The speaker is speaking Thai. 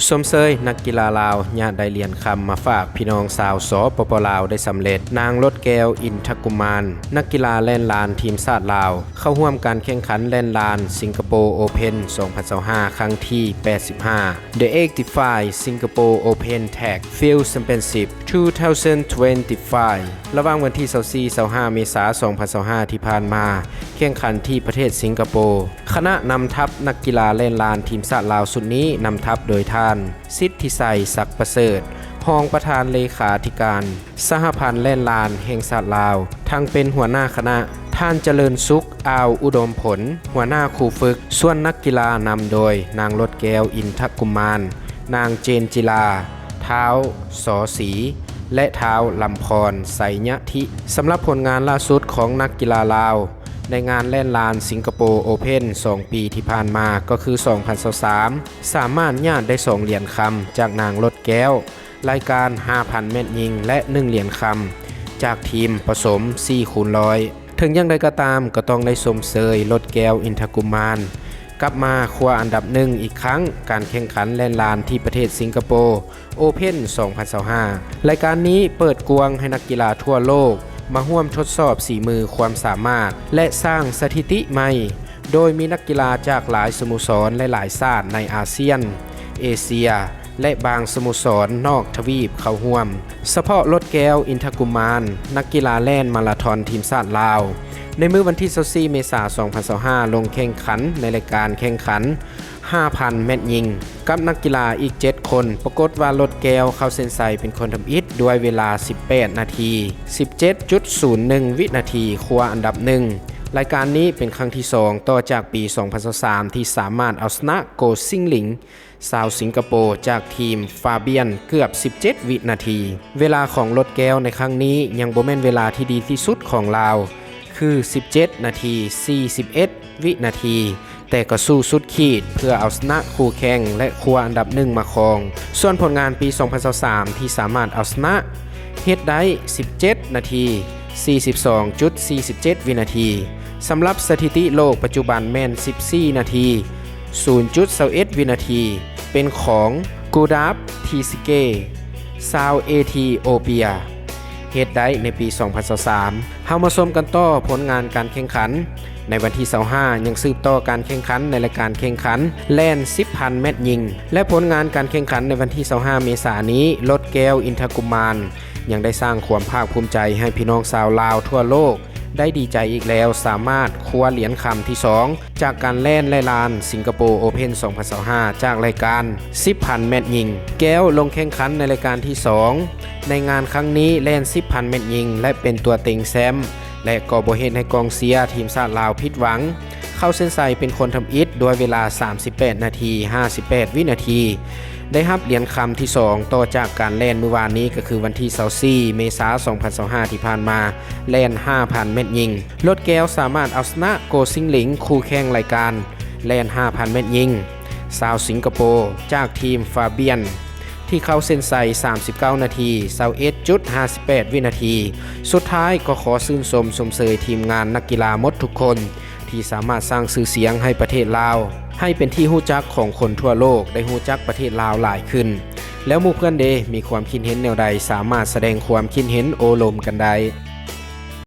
สมเสยนักกีฬาลาวญาติได้เหรียญคำมาฝากพี่น้องสาวสปปลาวได้สำเร็จนางรถแก้วอินทกุมารนักกีฬาแล่นลานทีมชาติลาวเข้าร่วมการแข่งขันแล่นลานสิงคโปร์โอเพ่น2025ครั้งที่85 The 85 Singapore Open Tag Field Championship 2025ระหว่างวันที่24-25 เมษายน 2025ที่ผ่านมาแข่งขันที่ประเทศสิงคโปร์คณะนำทัพนักกีฬาแล่นลานทีมชาติลาวสุดนี้นำทัพโดยท่านสิทธิชัยศักดิ์ประเสริฐรองประธานเลขาธิการสหพันธ์แล่นลานแห่งชาติลาวทั้งเป็นหัวหน้าคณะท่านเจริญสุขอาวอุดมผลหัวหน้าครูฝึกส่วนนักกีฬานำโดยนางรถแก้วอินทกุมารนางเจนจิลาเท้าสอศรีและเท้าลำพรไสยธิสำหรับผลงานล่าสุดของนักกีฬาลาวในงานแล่นลานสิงคโปร์โอเพ่น2 ปีที่ผ่านมาก็คือ2023สามารถญาติได้2เหรียญคำจากนางรถแก้วรายการ 5,000 เมตรยิงและ1เหรียญคำจากทีมผสม 4x100 ถึงอย่างไรก็ตามก็ต้องได้สมเสยรถแก้วอินทกุมารกลับมาคว้าอันดับ1อีกครั้งการแข่งขันแล่นลานที่ประเทศสิงคโปร์โอเพ่น2025รายการนี้เปิดกวงให้นักกีฬาทั่วโลกมาร่วมทดสอบฝีมือความสามารถและสร้างสถิติใหม่โดยมีนักกีฬาจากหลายสโมสรและหลายชาติในอาเซียนเอเชียและบางสโมสรนอกทวีปเข้าร่วมเฉพาะรถแก้วอินทกุมารนักกีฬาแล่นมาราธอนทีมชาติลาวในมื้อวันที่24 เมษายน 2025ลงแข่งขันในรายการแข่งขัน 5,000 เมตรยิงกับนักกีฬาอีก7คนปรากฏว่ารถแก้วเข้าเส้นชัยเป็นคนทำอิฐด้วยเวลา18 นาที 17.01 วินาทีคว้าอันดับ1รายการนี้เป็นครั้งที่2ต่อจากปี2023ที่สามารถเอาชนะโกซิงหลิงชาวสิงคโปร์จากทีมฟาเบียนเกือบ17 วินาทีเวลาของรถแก้วในครั้งนี้ยังบ่แม่นเวลาที่ดีที่สุดของลาวคือ17 นาที 41 วินาทีแต่ก็สู้สุดขีดเพื่อเอาชนะคู่แข่งและคว้าอันดับ1มาครองส่วนผลงานปี2023ที่สามารถเอาชนะเฮ็ดได้17 นาที 42.47 วินาทีสำหรับสถิติโลกปัจจุบันแม่น14 นาที 0.21 วินาทีเป็นของกูดาฟทีซิเกชาวเอธิโอเปียเฮ็ดได้ในปี2023เฮามาชมกันต่อผลงานการแข่งขันในวันที่25ยังสืบต่อการแข่งขันในรายการแข่งขันแล่น 10,000 เมตรยิงและผลงานการแข่งขันในวันที่25 เมษายนนี้รถแก้วอินทกุมารยังได้สร้างความภาคภูมิใจให้พี่น้องชาวลาวทั่วโลกได้ดีใจอีกแล้วสามารถคว้าเหรียญคำที่2จากการแล่นไล่ลานสิงคโปร์โอเพ่น2025จากรายการ 10,000 เมตรยิงแก้วลงแข่งขันในรายการที่2ในงานครั้งนี้แล่น 10,000 เมตรยิงและเป็นตัวเต็งแชมป์และก็บ่เฮ็ดให้กองเชียร์ทีมชาติลาวผิดหวังเข้าเส้นชัยเป็นคนทำอิฐด้วยเวลา38 นาที 58 วินาทีได้รับเหรียญคำที่2ต่อจากการแล่นเมื่อวานนี้ก็คือวันที่24 เมษายน 2025ที่ผ่านมาแล่น 5,000 เมตรยิงรถแก้วสามารถเอาชนะโกซิงหลิงคู่แข่งรายการแล่น 5,000 เมตรยิงชาวสิงคโปร์จากทีมฟาเบียนที่เข้าเส้นชัย39 นาที 21.58 วินาทีสุดท้ายก็ขอชื่นชมเสยทีมงานนักกีฬาหมดทุกคนที่สามารถสร้างชื่อเสียงให้ประเทศลาวให้เป็นที่รู้จักของคนทั่วโลกได้รู้จักประเทศลาวหลายขึ้นแล้วหมู่เพื่อนเดมีความคิดเห็นแนวใดสามารถแสดงความคิดเห็นโอลมกันได้